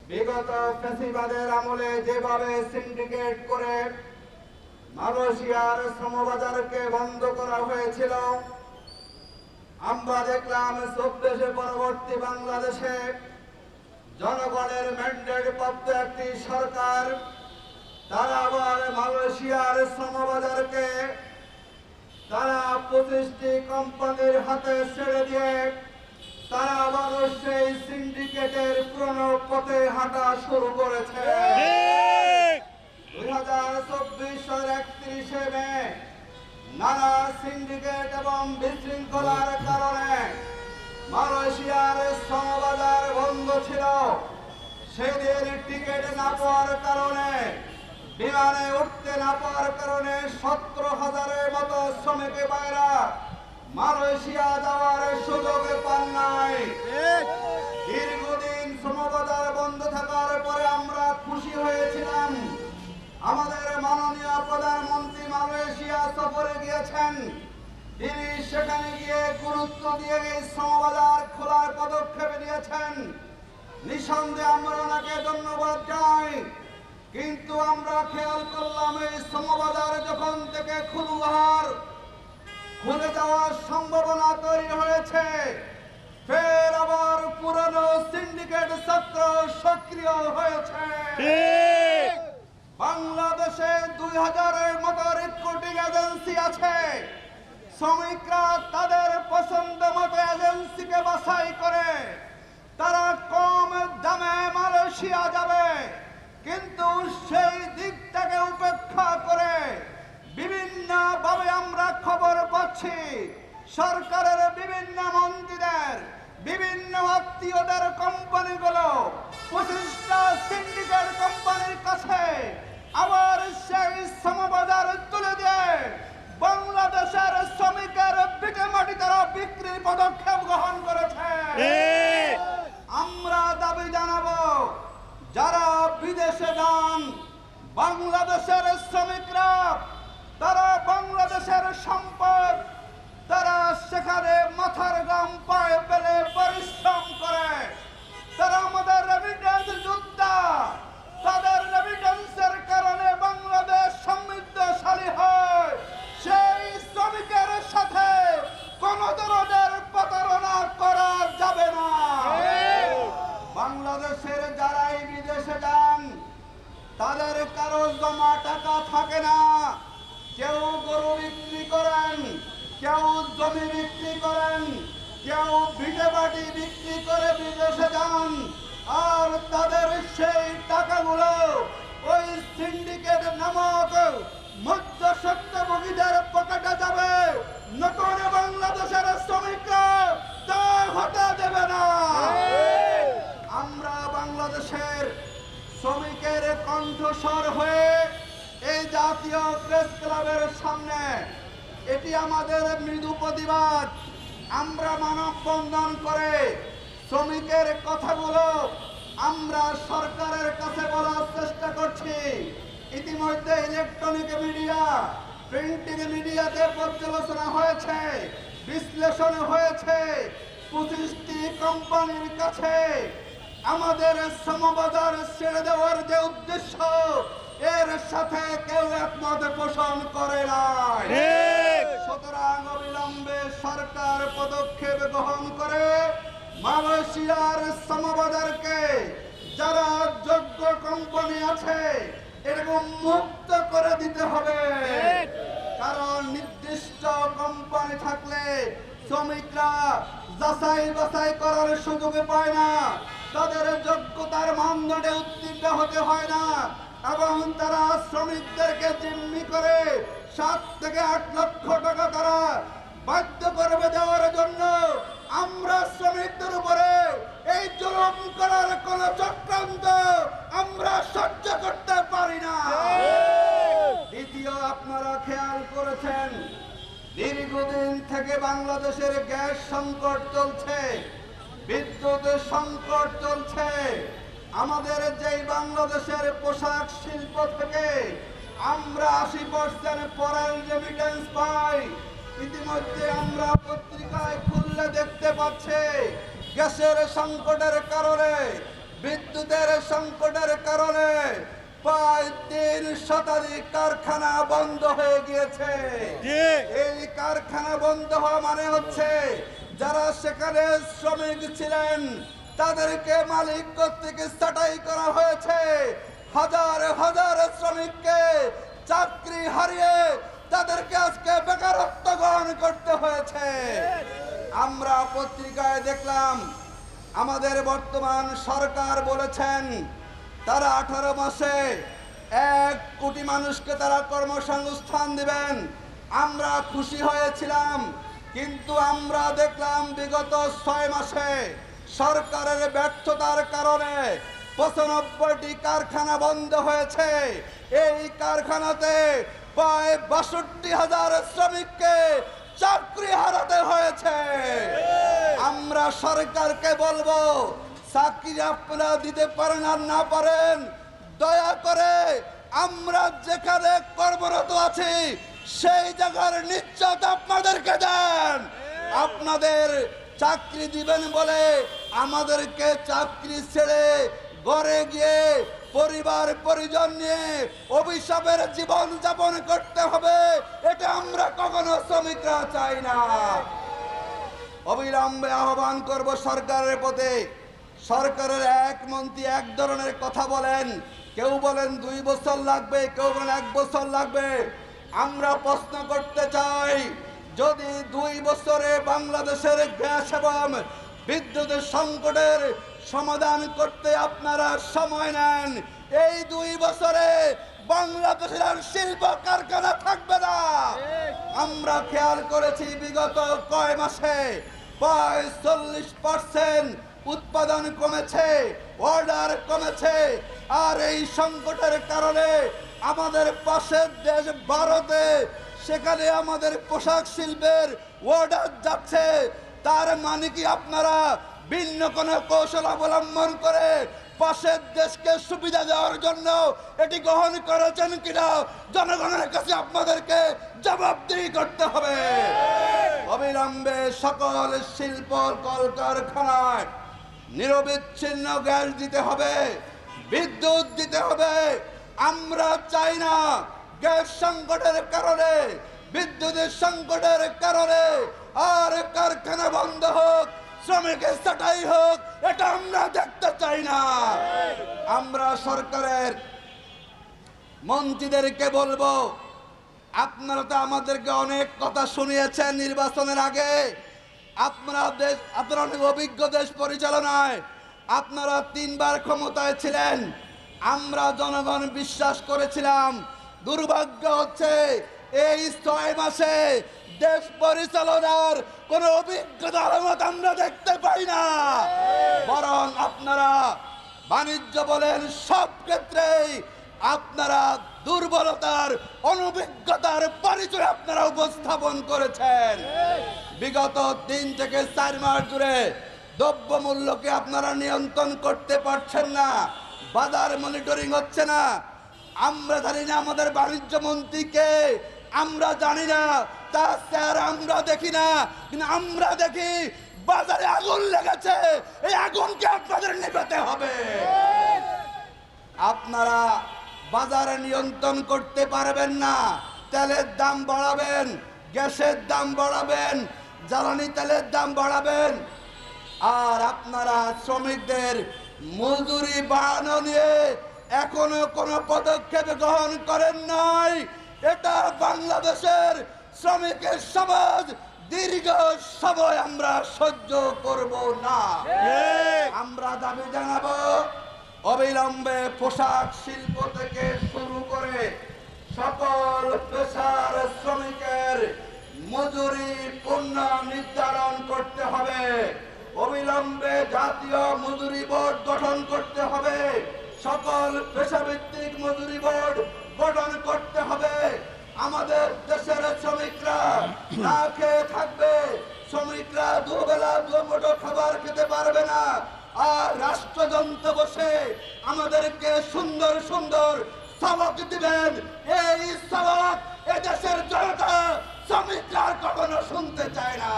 বিগত ফ্যাসিবাদের আমলে যেভাবে সিন্ডিকেট করে মালয়েশিয়ার শ্রমবাজারকে বন্ধ করা হয়েছিল, আমরা দেখলাম 24 পরবর্তী বাংলাদেশে জনগণের ম্যান্ডেট প্রাপ্ত একটি সরকার তারা আবার মালয়েশিয়ার শ্রমবাজারকে তারা 25টি কোম্পানির হাতে ছেড়ে দিয়ে তারা আবার সেই সিন্ডিকেটের পুরনো পথে হাঁটা শুরু করেছে। 2024 সালের 31শে মে নানা সিন্ডিকেট এবং বিশৃঙ্খলার কারণে মালয়েশিয়ার শ্রমবাজার বন্ধ ছিল। সেদিন টিকিট না পাওয়ার কারণে, বিমানে উঠতে না পাওয়ার কারণে 17,000-এর মতো শ্রমিক ভাইরা মালয়েশিয়া যাওয়ার সুযোগ পান নাই। দীর্ঘদিন শ্রমবাজার বন্ধ থাকার পরে আমরা খুশি হয়েছিলাম আমাদের মাননীয় প্রধানমন্ত্রী মালয়েশিয়া সফরে গিয়েছেন। তিনি সেখানে গিয়ে গুরুত্ব দিয়ে এই শ্রমবাজার খোলার পদক্ষেপ নিয়েছেন। নিঃসন্দেহে আমরা ওনাকে ধন্যবাদ জানাই। কিন্তু আমরা খেয়াল করলাম এই শ্রমবাজার যখন থেকে খুলে যাওয়ার সম্ভাবনা তৈরি হয়েছে, ফের আবার পুরনো সিন্ডিকেট চক্র সক্রিয় হয়েছে। বাংলাদেশে 2000-এর মতো রিক্রুটিং এজেন্সি আছে। শ্রমিকরা তাদের পছন্দ মতো এজেন্সিকে বাছাই করে তারা কম দামে মালয়েশিয়া যাবে, কিন্তু সেই দিকটাকে উপেক্ষা করে বিভিন্নভাবে আমরা খবর পাচ্ছি সরকারের বিভিন্ন মন্ত্রীদের বিভিন্ন আত্মীয়দের কোম্পানিগুলো 25টা সিন্ডিকেট কোম্পানির কাছে আবার সেই শ্রমবাজার তুলে দিয়ে বাংলাদেশের শ্রমিকের পিঠে মাটি তারা বিক্রির পদক্ষেপ গ্রহণ করেছে। আমরা দাবি জানাবো, যারা বিদেশে যান বাংলাদেশের শ্রমিকরা তারা বাংলাদেশের সম্পদ, তারা সেখানে মাথার ঘাম পায়ে ফেলে পরিশ্রম করে, তারা আমাদের রেমিটেন্স যোদ্ধা। তাদের রেমিটেন্সের কারণে বাংলাদেশ সমৃদ্ধশালী হয়। সেই শ্রমিকের সাথে কোন ধরনের প্রতারণা করা যাবে না। বাংলাদেশের যারাই বিদেশে যান তাদের কারো জমা টাকা থাকে না। কেউ গরু বিক্রি করেন, কেউ জমি বিক্রি করেন, কেউ ভিটে বাটি বিক্রি করে বিদেশে যান, আর তাদের সেই টাকাগুলো ওই সিন্ডিকেট নামক মধ্যস্বত্বভোগীদের পকেটে যাবে। নতুন বাংলাদেশের শ্রমিকরা তা হতে দেবে না। আমরা বাংলাদেশের শ্রমিকের কণ্ঠস্বর হয়ে এই জাতীয় প্রেস ক্লাবের সামনে এটি আমাদের মৃদু প্রতিবাদ। আমরা মানববন্ধন করে শ্রমিকের কথাগুলো আমরা সরকারের কাছে বলার চেষ্টা করছি। ইতিমধ্যে ইলেকট্রনিক মিডিয়া, প্রিন্টিং মিডিয়াতে পর্যালোচনা হয়েছে, বিশ্লেষণ হয়েছে। 25টি কোম্পানির কাছে আমাদের শ্রমবাজার ছেড়ে দেওয়ার যে উদ্দেশ্য, এর সাথে কেউ একমত পোষণ করে নাই। সুতরাং অবিলম্বে সরকার পদক্ষেপ গ্রহণ করে মালয়েশিয়ার শ্রমবাজারকে যারা যোগ্য কোম্পানি আছে এরকম মুক্ত করে দিতে হবে। কারণ নির্দিষ্ট কোম্পানি থাকলে শ্রমিকরা যাচাই বাছাই করার সুযোগ পায় না, তাদের যোগ্যতার মানদণ্ডে উত্তীর্ণ হতে হয় না, এবং তারা শ্রমিকদেরকে জিম্মি করে 7 থেকে 8 লক্ষ টাকা তারা বাধ্য করবে দেওয়ার জন্য। আমরা শ্রমিকদের উপরে এই জুলুম করার কোন চক্রান্ত আমরা সহ্য করতে পারি না। দ্বিতীয়, আপনারা খেয়াল করেছেন দীর্ঘদিন থেকে বাংলাদেশের গ্যাস সংকট চলছে, বিদ্যুৎ সংকট চলছে। আমাদের যেই বাংলাদেশের পোশাক শিল্প থেকে আমরা 80% ফরেন রেমিটেন্স পাই, ইতিমধ্যে আমরা পত্রিকায় খুললে দেখতে পাচ্ছি গ্যাসের সংকটের কারণে বিদ্যুতের সংকটের কারণে প্রায় 3 শতাধিক কারখানা বন্ধ হয়ে গিয়েছে। এই কারখানা বন্ধ হওয়া মানে হচ্ছে যারা সেখানে শ্রমিক ছিলেন তাদেরকে মালিক কর্তৃক ছাঁটাই করা হয়েছে। হাজার হাজার শ্রমিককে চাকরি হারিয়ে তাদেরকে আজকে বেকারত্ব গ্রহণ করতে হয়েছে। আমরা পত্রিকায় দেখলাম আমাদের বর্তমান সরকার বলেছেন তারা 18 মাসে 1 কোটি মানুষকে তারা কর্মসংস্থান দিবেন। আমরা খুশি হয়েছিলাম, কিন্তু আমরা দেখলাম বিগত 6 মাসে সরকারের ব্যর্থতার কারণে 95টি কারখানা বন্ধ হয়েছে। এই কারখানাতে প্রায় 62,000 শ্রমিককে চাকরি হারাতে হয়েছে। আমরা সরকারকে বলবো, চাকরি আপনারা দিতে পারেন আর না পারেন, দয়া করে আমরা যেখানে কর্মরত আছি সেই জায়গার নিশ্চয়তা আপনাদেরকে দেন। আপনাদের চাকরি দিবেন বলে আমাদেরকে চাকরি ছেড়ে ঘরে গিয়ে পরিবার পরিজন নিয়ে অভিশাপের জীবন যাপন করতে হবে, এটা আমরা কখনো শ্রমিকরা চাই না। অবিলম্বে আহ্বান করব সরকারের প্রতি। সরকারের এক মন্ত্রী এক ধরনের কথা বলেন, কেউ বলেন 2 বছর লাগবে, কেউ বলেন 1 বছর লাগবে। আমরা প্রশ্ন করতে চাই, যদি 2 বছরে বাংলাদেশের গ্যাস এবং বিদ্যুতের সংকটের সমাধান করতে আপনারা সময় নেন, এই 2 বছরে বাংলাদেশের আর শিল্প কারখানা থাকবে না। আমরা খেয়াল করেছি বিগত কয় মাসে প্রায় 40% উৎপাদন কমেছে, অর্ডার কমেছে। আর এই সংকটের কারণে আমাদের পাশের দেশ ভারতে সেখানে আমাদের পোশাক শিল্পের অর্ডার যাচ্ছে। তার মানে কি আপনারা ভিন্ন কোনো কৌশল অবলম্বন করে পাশের দেশকে সুবিধা দেওয়ার জন্য এটি গ্রহণ করেছেন কিনা জনগণের কাছে আপনাদেরকে জবাবদিহি করতে হবে। অবিলম্বে সকল শিল্প কলকারখানায় নিরবিচ্ছিন্ন গ্যাস দিতে হবে, বিদ্যুৎ দিতে হবে। আমরা চাই না গ্যাস সংকটের কারণে, বিদ্যুতের সংকটের কারণে আর কারখানা বন্ধ হোক, শ্রমিকের ছাঁটাই হোক, এটা আমরা দেখতে চাই না। আমরা সরকারের মন্ত্রীদেরকে বলবো, আপনারা তো আমাদেরকে অনেক কথা শুনিয়েছেন নির্বাচনের আগে। আপনারা অনেক অভিজ্ঞ দেশ পরিচালনায় আপনারা 3 বার ক্ষমতায় ছিলেন। আমরা জনগণ বিশ্বাস করেছিলাম। দুর্ভাগ্য হচ্ছে এই 6 মাসে দেশ পরিচালনার কোন অভিজ্ঞতা আলামত আমরা দেখতে পাই না। বরং আপনারা বাণিজ্য বলেন সব ক্ষেত্রেই আপনারা দুর্বলতার, অনভিজ্ঞতার পরিচয় আপনারা উপস্থাপন করেছেন। বিগত 3 থেকে 4 মাস জুড়ে দ্রব্যমূল্যকে আপনারা নিয়ন্ত্রণ করতে পারছেন না, বাজার মনিটরিং হচ্ছে না। আমরা জানি না আমাদের বাণিজ্য মন্ত্রীকে, আমরা জানি না তার স্যার, আমরা দেখি না, কিন্তু আমরা দেখি বাজারে আগুন লেগেছে। এই আগুনকে আপনাদের নিভাতে হবে। আপনারা বাজারে নিয়ন্ত্রণ করতে পারবেন না, তেলের দাম বাড়াবেন, গ্যাসের দাম বাড়াবেন, জ্বালানি তেলের দাম বাড়াবেন। আর আপনারা শ্রমিকদের মজুরি বাড়ানো নিয়ে এখনো কোনো পদক্ষেপ গ্রহণ করেন নাই। এটা বাংলাদেশের শ্রমিকের সমাজ দীর্ঘ সময় আমরা সহ্য করব না। আমরা দাবি জানাবো, অবিলম্বে পোশাক শিল্প থেকে শুরু করে সকল পেশার শ্রমিকের মজুরি পূর্ণ নির্ধারণ করতে হবে। অবিলম্বে জাতীয় মজুরি বোর্ড গঠন করতে হবে। সকল পেশাভিত্তিক মজুরি বোর্ড গঠন করতে হবে। আমাদের দেশের শ্রমিকরা না খেয়ে থাকবে, শ্রমিকরা দুবেলা দুমুঠো খাবার খেতে পারবে না। আর রাষ্ট্রযন্ত্র বসে আমাদেরকে সুন্দর সুন্দর সবক দিবেন, এই সবক এদেশের জনতা শ্রমিকরা কখনো শুনতে চায় না।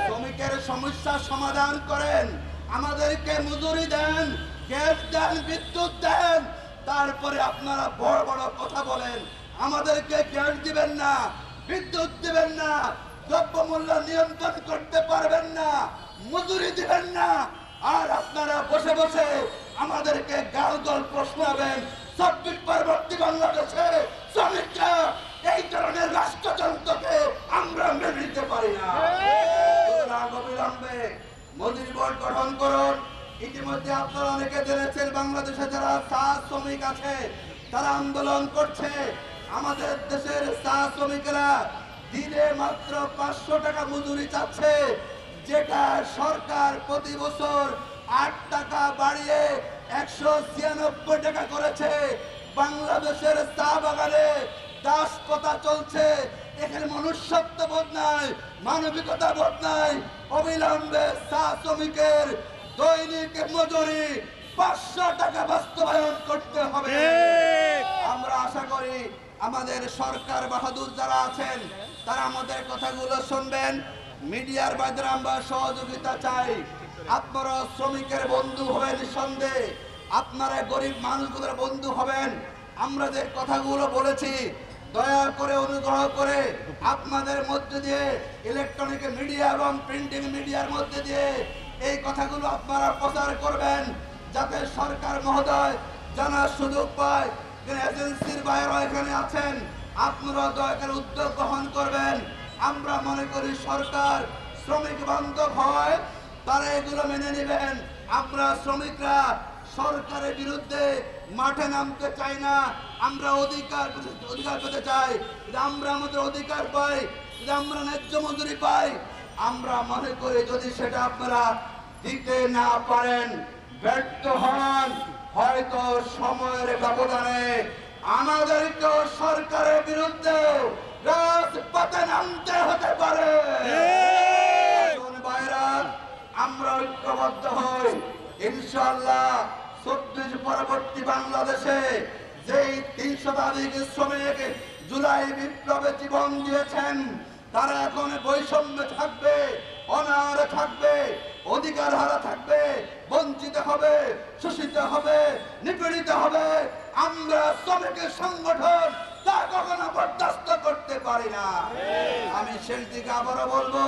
শ্রমিকের সমস্যা সমাধান করেন, আমাদেরকে মজুরি দেন, গ্যাস দেন, বিদ্যুৎ দেন, তারপরে আপনারা বড় বড় কথা বলেন আমাদেরকে গ্যাস দিবেন না, বিদ্যুৎ দিবেন না, দ্রব্যমূল্য নিয়ন্ত্রণ করতে পারবেন না, মজুরি দিবেন না, আর আপনারা বসে বসে আমাদেরকে গালগল প্রশ্নাবেন। ২৬ পরবর্তী বাংলাদেশে শ্রমিকরা এই ধরনের রাষ্ট্রযন্ত্রকে আমরা মেনে নিতে পারি না। অবিলম্বে মজুরি বোর্ড গঠন করুন। ইতিমধ্যে আপনারা অনেকে জেনেছেন বাংলাদেশে যারা চা শ্রমিক আছে তারা আন্দোলন করছে। আমাদের দেশের চা শ্রমিকেরা দিনে মাত্র ৫০০ টাকা মজুরি চাচ্ছে, যেটা সরকার প্রতি বছর ৮ টাকা বাড়িয়ে ১৯৬ টাকা করেছে। বাংলাদেশের চা বাগানে দাসপ্রথা চলছে, এখানে মনুষ্যত্ব বোধ নাই, মানবিকতা বোধ নাই। অবিলম্বে চা শ্রমিকের দৈনিক মজুরি ৫০০ টাকা বাস্তবায়ন করতে হবে। আমরা আশা করি আমাদের সরকার বাহাদুর যারা আছেন তারা আমাদের কথাগুলো শুনবেন। মিডিয়ার মাধ্যমে আমরা সহযোগিতা চাই। আপনারা শ্রমিকের বন্ধু হবেন নিঃসন্দেহে, আপনারা গরিব মানুষগুলোর বন্ধু হবেন। আমরা যে কথাগুলো বলেছি দয়া করে অনুগ্রহ করে আপনাদের মধ্যে দিয়ে ইলেকট্রনিক মিডিয়া এবং প্রিন্টিং মিডিয়ার মধ্যে দিয়ে এই কথাগুলো আপনারা প্রচার করবেন, যাতে সরকার মহোদয় জানার সুযোগ পায়। এজেন্সির বাইরে এখানে আছেন, আপনারা দয়া করে উদ্যোগ গ্রহণ করবেন। আমরা মনে করি সরকার শ্রমিক বান্ধব হয়, তারা এগুলো মেনে নেবেন। আমরা শ্রমিকরা সরকারের বিরুদ্ধে মাঠে নামতে চাই না, আমরা অধিকার পেতে চাই। আমরা আমাদের অধিকার পাই, আমরা ন্যায্য মজুরি পাই। আমরা মনে করি যদি সেটা আপনারা দিতে না পারেন, ব্যর্থ হন, হয়তো সময়ের ব্যবধানে আমাদেরকেও সরকারের বিরুদ্ধে রাজপথে নামতে হতে পারে। আমরা ঐক্যবদ্ধ হই, ইনশাআল্লাহ ২৪ পরবর্তী বাংলাদেশে যেই ৩০ শতাধিক শ্রমিক জুলাই বিপ্লবে জীবন দিয়েছেন তারা এখন বৈষম্যে থাকবে, অনাহারে থাকবে, অধিকার হারা থাকবে, বঞ্চিত হবে, শোষিত হবে, নিপীড়িত হবে। আমরা শ্রমিকের সংগঠন তা কখনো বরদাস্ত করতে পারি না। আমি শেষ দিকে আবারও বলবো,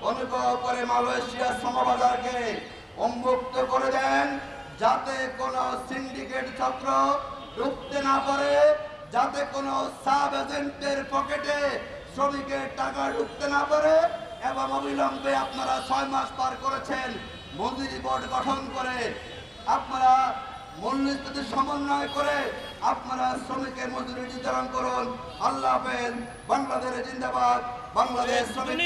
অনুগ্রহ করে মালয়েশিয়া শ্রমবাজারকে উন্মুক্ত করে দেন, যাতে কোনো সিন্ডিকেট চক্র ঢুকতে না পারে, যাতে কোনো সাব এজেন্টের পকেটে শ্রমিকের টাকা ঢুকতে না পারে। এবং অবিলম্বে আপনারা ৬ মাস পার করেছেন, মজুরি বোর্ড গঠন করে আপনারা মূল্যস্ফীতি সমন্বয় করে আপনারা শ্রমিকের মজুরি নির্ধারণ করুন। আল্লাহ হাফেজ। বাংলাদেশ জিন্দাবাদ। বাংলাদেশ শ্রমিক